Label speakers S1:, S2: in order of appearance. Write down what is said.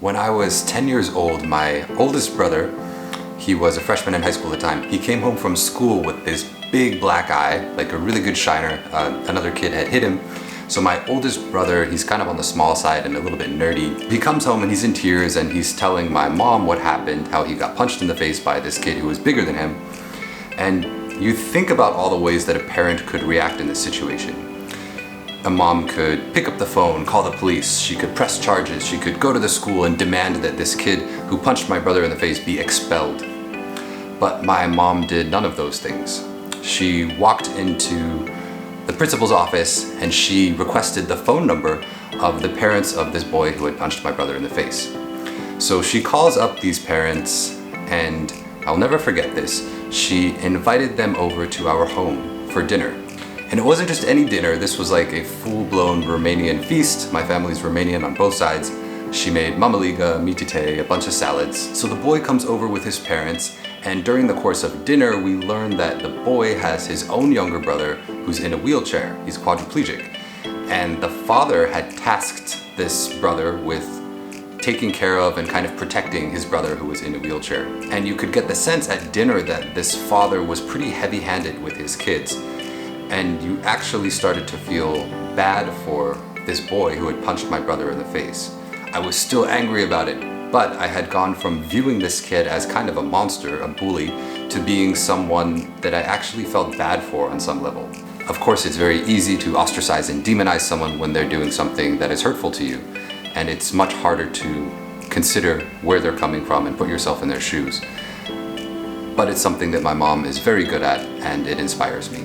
S1: When I was 10 years old, my oldest brother, he was a freshman in high school at the time, he came home from school with this big black eye, like a really good shiner. Another kid had hit him. So my oldest brother, he's kind of on the small side and a little bit nerdy. He comes home and he's in tears and he's telling my mom what happened, how he got punched in the face by this kid who was bigger than him. And you think about all the ways that a parent could react in this situation. A mom could pick up the phone, call the police, she could press charges, she could go to the school and demand that this kid who punched my brother in the face be expelled. But my mom did none of those things. She walked into the principal's office and she requested the phone number of the parents of this boy who had punched my brother in the face. So she calls up these parents and I'll never forget this. She invited them over to our home for dinner. And it wasn't just any dinner, this was like a full-blown Romanian feast. My family's Romanian on both sides. She made mamaliga, mitite, a bunch of salads. So the boy comes over with his parents, and during the course of dinner, we learn that the boy has his own younger brother who's in a wheelchair. He's quadriplegic. And the father had tasked this brother with taking care of and kind of protecting his brother who was in a wheelchair. And you could get the sense at dinner that this father was pretty heavy-handed with his kids. And you actually started to feel bad for this boy who had punched my brother in the face. I was still angry about it, but I had gone from viewing this kid as kind of a monster, a bully, to being someone that I actually felt bad for on some level. Of course, it's very easy to ostracize and demonize someone when they're doing something that is hurtful to you, and it's much harder to consider where they're coming from and put yourself in their shoes. But it's something that my mom is very good at, and it inspires me.